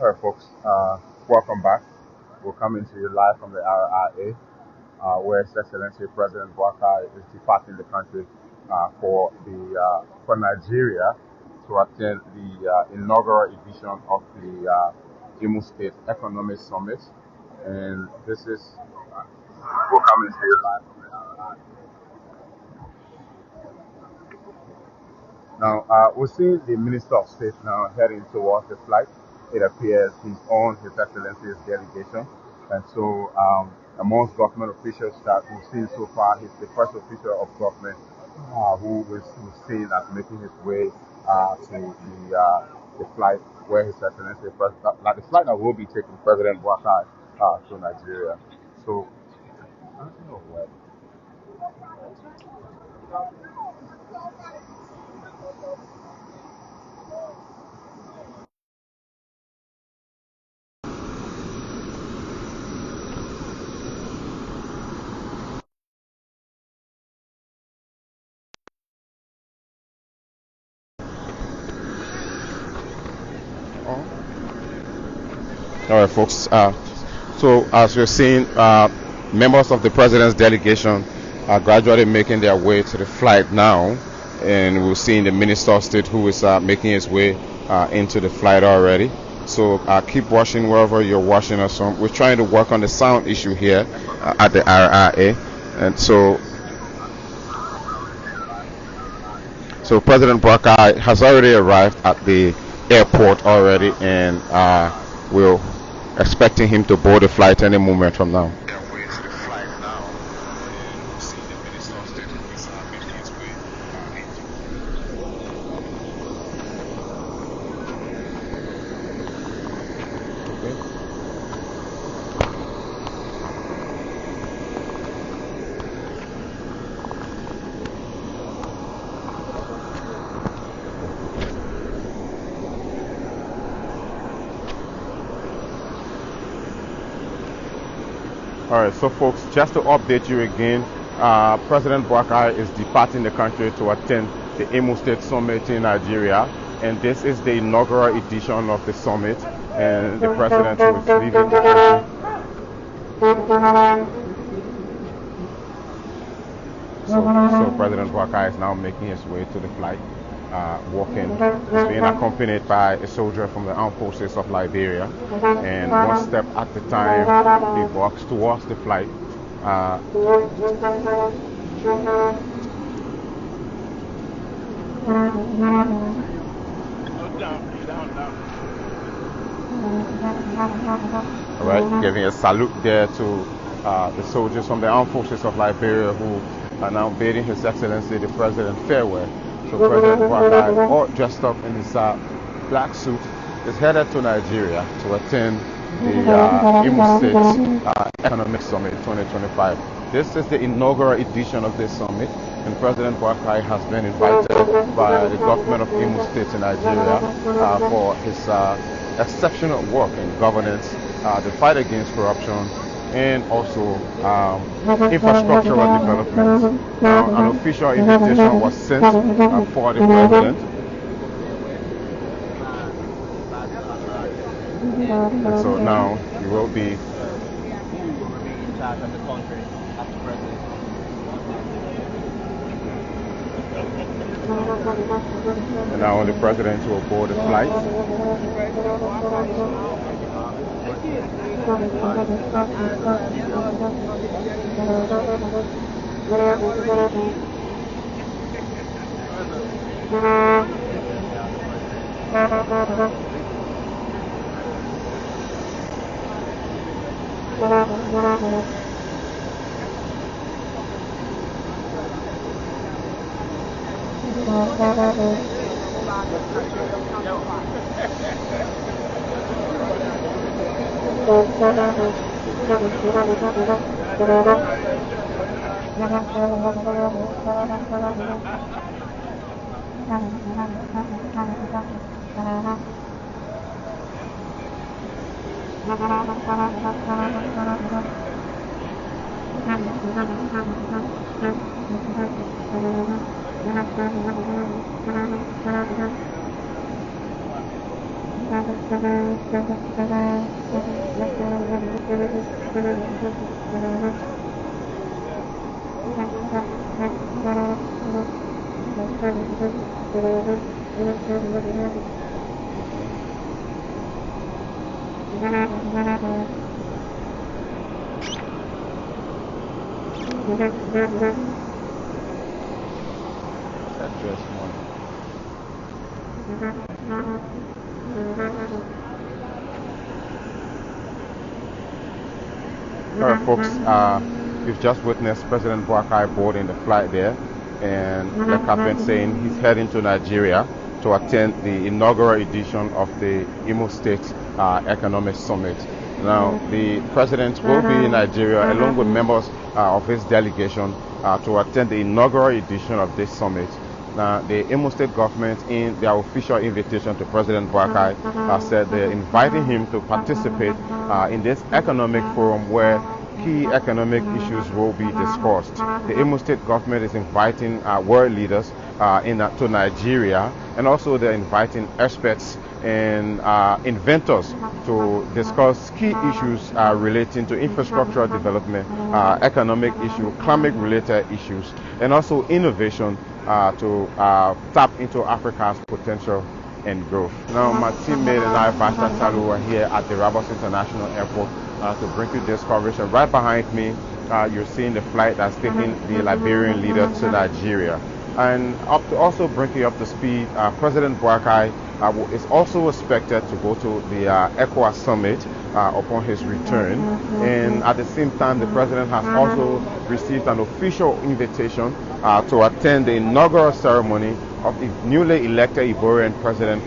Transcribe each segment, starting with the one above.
All right, folks, welcome back. We're coming to you live from the RIA, where His Excellency President Boakai is departing the country for Nigeria to attend the inaugural edition of the Imo State Economic Summit. And we're coming to you live from the RIA. Now, we're seeing the Minister of State now heading towards the flight. It appears he's on His Excellency's delegation. And so, amongst government officials that we've seen so far, he's the first official of government who was seen as making his way to the flight where His Excellency, like the flight that will be taking President Boakai to Nigeria. So, I don't know where. All right, folks. So as you're seeing, members of the president's delegation are gradually making their way to the flight now, and we're seeing the Minister of State who is making his way into the flight already. So keep watching wherever you're watching us from. We're trying to work on the sound issue here at the RIA, and so President Boakai has already arrived at the airport already, and we're expecting him to board the flight any moment from now. All right, so folks, just to update you again, President Boakai is departing the country to attend the Imo State Summit in Nigeria, and this is the inaugural edition of the summit, and the president is leaving the country. So President Boakai is now making his way to the flight, walking. He's being accompanied by a soldier from the armed forces of Liberia, and one step at a time he walks towards the flight. All right, giving a salute there to the soldiers from the armed forces of Liberia who are now bidding His Excellency the President farewell. So President Boakai, all dressed up in his black suit, is headed to Nigeria to attend the Imo State Economic Summit 2025. This is the inaugural edition of this summit, and President Boakai has been invited by the government of Imo State in Nigeria for his exceptional work in governance, the fight against corruption, and also infrastructural development. An official invitation was sent for the president. And so now he will be in charge of the country as president. And now the president will board the flight. Address one. All right, folks, we've just witnessed President Boakai boarding the flight there, and the captain saying he's heading to Nigeria to attend the inaugural edition of the Imo State Economic Summit. Now, the president will be in Nigeria along with members of his delegation to attend the inaugural edition of this summit. Now, the Imo State government, in their official invitation to President Boakai, said they're inviting him to participate in this economic forum where key economic issues will be discussed. The Imo State government is inviting world leaders to Nigeria, and also they're inviting experts and inventors to discuss key issues relating to infrastructural development, economic issues, climate-related issues, and also innovation to tap into Africa's potential and growth. Now, my teammate and I, Vice Chancellor, are here at the Rabos International Airport to bring you this coverage. And right behind me, you're seeing the flight that's taking the Liberian leader to Nigeria. And to also bring you up to speed, President Boakai is also expected to go to the ECOWAS summit upon his return. And at the same time, the president has also received an official invitation to attend the inaugural ceremony of the newly elected Ivorian president,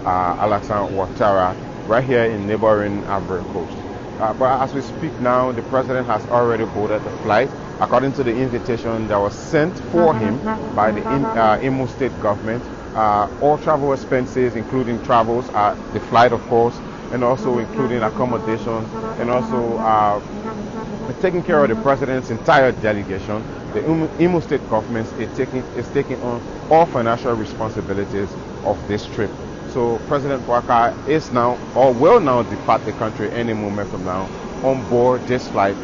Alassane Ouattara, right here in neighboring Ivory Coast. But as we speak now, the president has already boarded the flight. According to the invitation that was sent for him by the Imo State government, all travel expenses, including travels, the flight of course, and also including accommodation, and also taking care of the president's entire delegation. The Imo State government is taking on all financial responsibilities of this trip. So President Boakai is now, or will now, depart the country any moment from now on board this flight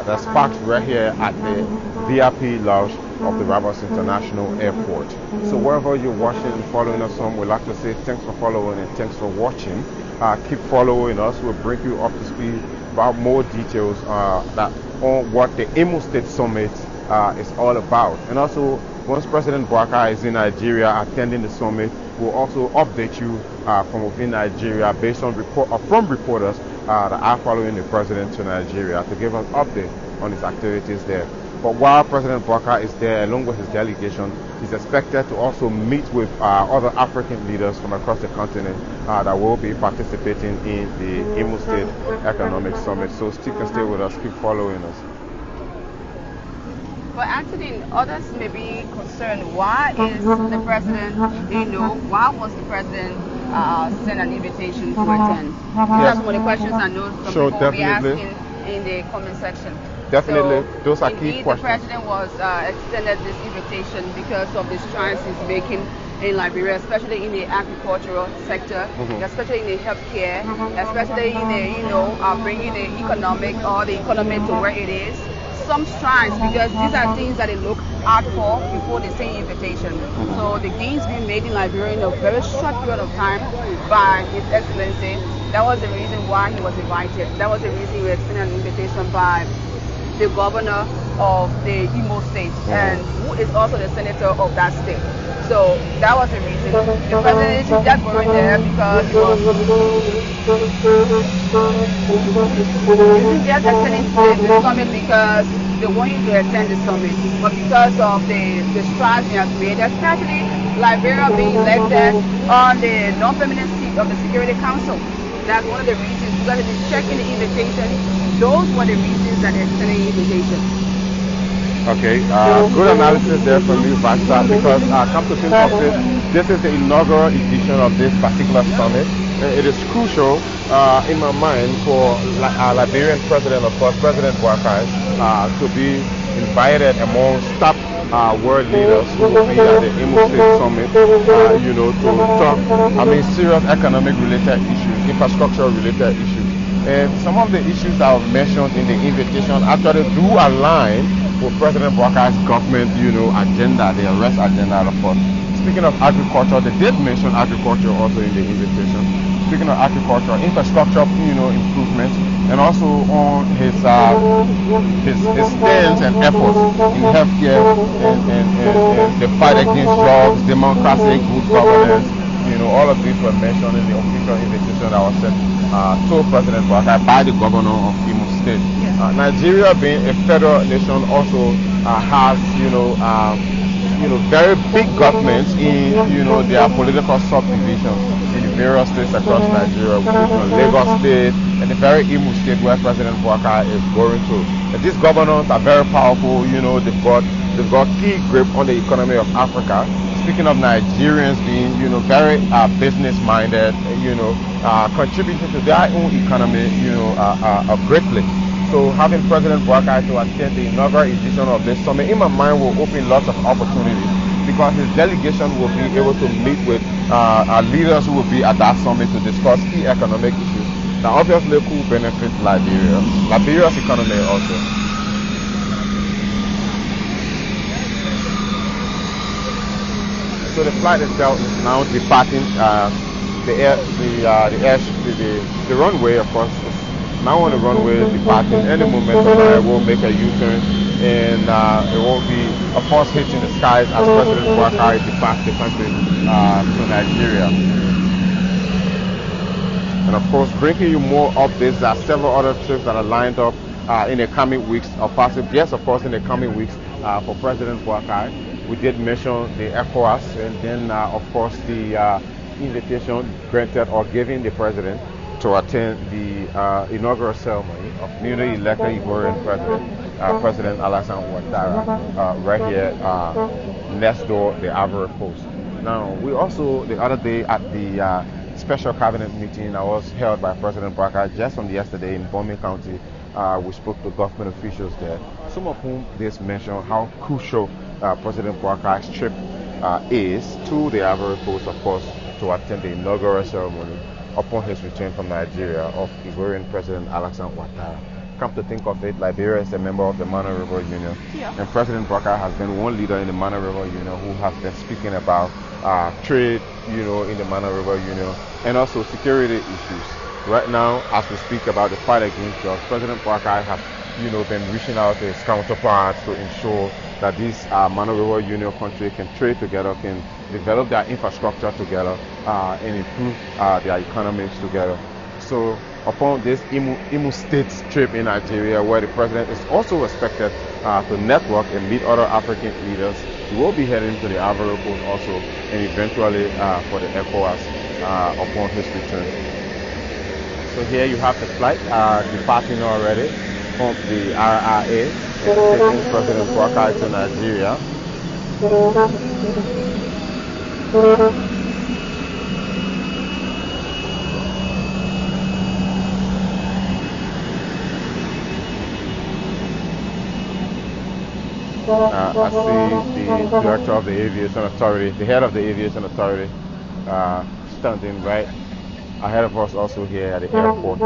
that's parked right here at the VIP lounge of the Rabos International Airport. So wherever you're watching and following us on, we'd like to say thanks for following and thanks for watching. Keep following us. We'll bring you up to speed about more details on what the Imo State Summit is all about. And also, once President Boakai is in Nigeria attending the summit, we'll also update you from within Nigeria based on from reporters that are following the president to Nigeria to give us update on his activities there. But while President Boakai is there along with his delegation, he's expected to also meet with other African leaders from across the continent that will be participating in the Imo State Economic Summit. So stick and stay with us, keep following us. But actually, others may be concerned, why is the president, why was the president sent an invitation to attend? That's one of the questions I know some people will be asking in the comment section. Definitely, so those are key questions. The president was extended this invitation because of the strides he's making in Liberia, especially in the agricultural sector, especially in the healthcare, especially in the, bringing the economy to where it is. Some strides, because these are things that they look out for before they say invitation. So the gains being made in Liberia in a very short period of time by His Excellency, that was the reason why he was invited. That was the reason he was extended an invitation by the governor of the Imo State, and who is also the senator of that state. So that was the reason. The president is just going there because he was just attending the summit because they want you to attend the summit, but because of the strides they have made, especially Liberia being elected on the non-permanent seat of the Security Council. That's one of the reasons, because it is checking the invitation. Those were the reasons that they're sending the invitation. Okay, good analysis there from you, Vasta, because come to think of it, this is the inaugural edition of this particular summit. It is crucial in my mind for Liberian president, of course, President Boakai, to be invited amongst top world leaders who will be at the Imo State Summit, to talk, serious economic related issues, infrastructure related issues. And some of the issues that were mentioned in the invitation actually do align with President Boakai's government, agenda, the arrest agenda, of course. Speaking of agriculture, they did mention agriculture also in the invitation. Speaking of agriculture, infrastructure, improvements, and also on his stance and efforts in healthcare and the fight against drugs, democracy, good governance. All of these were mentioned in the official invitation that was sent to President Boakai by the governor of Imo State. Nigeria, being a federal nation, also has very big governments in their political subdivisions in the various states across Nigeria, Lagos State and the very Imo State where President Boakai is going to. And these governors are very powerful. They've got key grip on the economy of Africa. Speaking of Nigerians being very business minded, contributing to their own economy greatly. So having President Boakai to attend the inaugural edition of this summit, in my mind, will open lots of opportunities because his delegation will be able to meet with leaders who will be at that summit to discuss key economic issues that obviously could benefit Liberia's economy also. So the flight itself is now departing the runway, of course. Now on the runway departing. Any moment I will make a U-turn and it won't be a force hitting the skies as President Boakai departs the country to Nigeria. And of course, bringing you more updates. There are several other trips that are lined up in the coming weeks, or possibly, yes, of course, in the coming weeks for President Boakai. We did mention the ECOWAS, and then, of course, the invitation granted or given the president to attend the inaugural ceremony of newly elected Ivorian President Alassane Ouattara, right here next door, the Ivory Coast. Now, we also, the other day at the special cabinet meeting that was held by President Boakai just on yesterday in Bomi County, we spoke to government officials there, some of whom they mentioned how crucial President Boakai's trip is to the Ivory Coast, of course, to attend the inaugural ceremony upon his return from Nigeria of Ivorian President Alassane Ouattara. Come to think of it, Liberia is a member of the Mana River Union, and President Boakai has been one leader in the Mana River Union who has been speaking about trade, in the Mana River Union, and also security issues. Right now, as we speak about the fight against drugs, President Boakai has, been reaching out to his counterparts to ensure that these Mana River Union countries can trade together, can develop their infrastructure together, and improve their economies together. So upon this Imo State trip in Nigeria, where the president is also expected to network and meet other African leaders, he will be heading to the Ivory Coast also, and eventually for the ECOWAS upon his return. So here you have the flight departing already from the RRA, taking President Boakai to Nigeria. I see the director of the aviation authority, the head of the aviation authority, standing right ahead of us also here at the airport.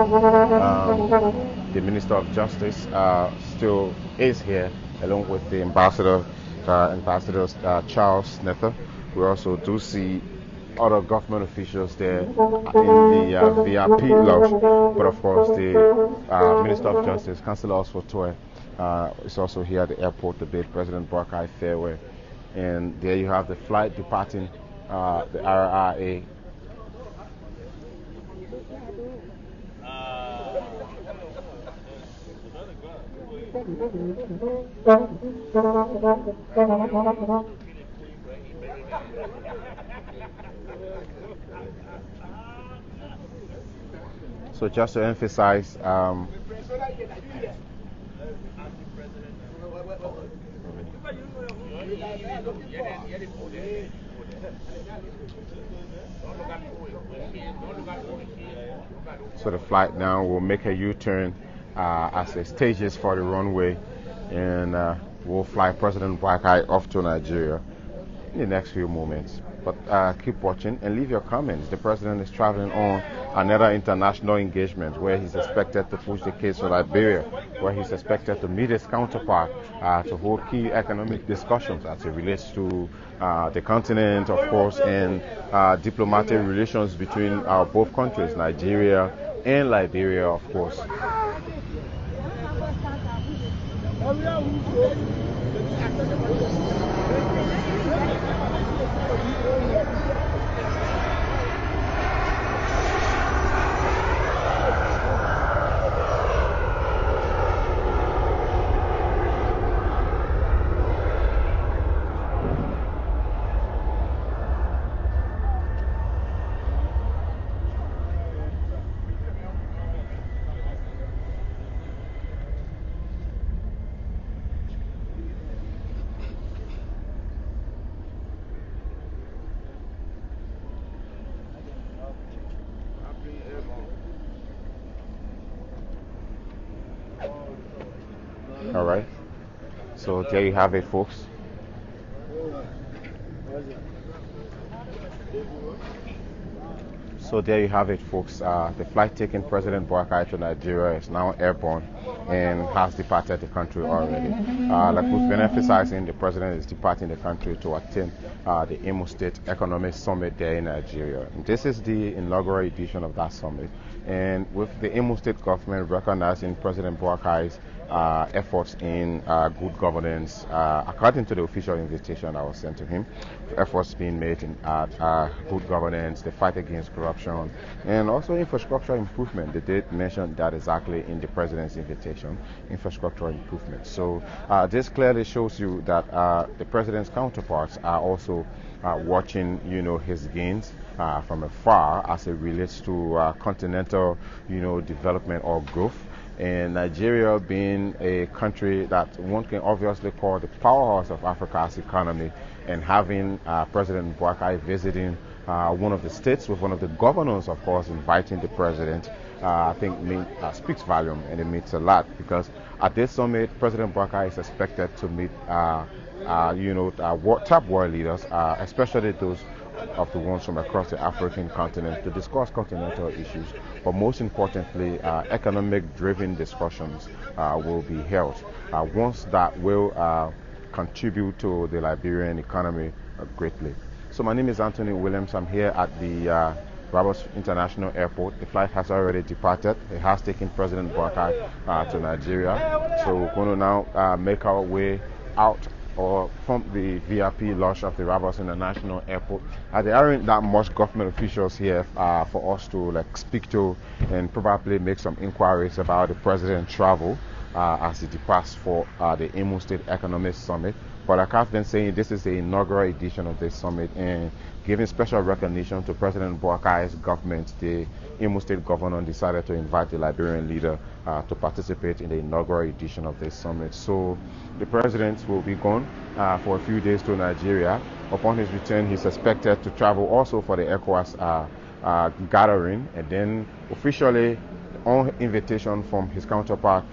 The Minister of Justice still is here, along with the Ambassador Charles Nether. We also do see other government officials there in the VIP lounge, but of course the Minister of Justice, Councillor Osfotoe, is also here at the airport to bid President Boakai farewell. And there you have the flight departing the RRA. So just to emphasize, so the flight now will make a U-turn as it stages for the runway, and will fly President Boakai off to Nigeria in the next few moments. But keep watching and leave your comments. The president is traveling on another international engagement where he's expected to push the case for Liberia, where he's expected to meet his counterpart to hold key economic discussions as it relates to the continent, of course, and diplomatic relations between both countries, Nigeria and Liberia, of course. All right, so there you have it, folks. So there you have it, folks. The flight taking President Boakai to Nigeria is now airborne and has departed the country already. Like we've been emphasizing, the president is departing the country to attend the Imo State Economic Summit there in Nigeria. And this is the inaugural edition of that summit. And with the Imo State government recognizing President Boakai's efforts in good governance, according to the official invitation that was sent to him, efforts being made in good governance, the fight against corruption, and also infrastructure improvement. They did mention that exactly in the president's invitation, infrastructure improvement. So this clearly shows you that the president's counterparts are also watching, his gains from afar as it relates to continental, development or growth. And Nigeria being a country that one can obviously call the powerhouse of Africa's economy, and having President Boakai visiting one of the states with one of the governors, of course, inviting the president, I think speaks volume, and it means a lot, because at this summit, President Boakai is expected to meet, top world leaders, especially those of the ones from across the African continent, to discuss continental issues, but most importantly, economic-driven discussions will be held. Ones that will contribute to the Liberian economy greatly. So my name is Anthony Williams. I'm here at the Rabos International Airport. The flight has already departed. It has taken President Boakai to Nigeria. So we're going to now make our way out or from the VIP lodge of the Rabos International Airport. There aren't that much government officials here for us to speak to and probably make some inquiries about the president's travel as he departs for the Imo State Economic Summit. But like I've been saying, this is the inaugural edition of this summit, and giving special recognition to President Boakai's government, the Imo State governor decided to invite the Liberian leader to participate in the inaugural edition of this summit. So the president will be gone for a few days to Nigeria. Upon his return, he's expected to travel also for the ECOWAS gathering, and then officially, on invitation from his counterpart,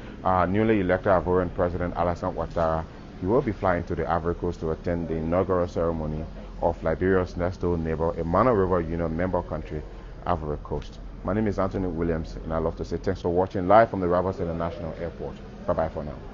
newly elected Ivorian President Alassane Ouattara, he will be flying to the Ivory Coast to attend the inaugural ceremony of Liberia's next door neighbor, a Mana River Union member country, Ivory Coast. My name is Anthony Williams, and I'd love to say thanks for watching live from the Rabos International Airport. Bye-bye for now.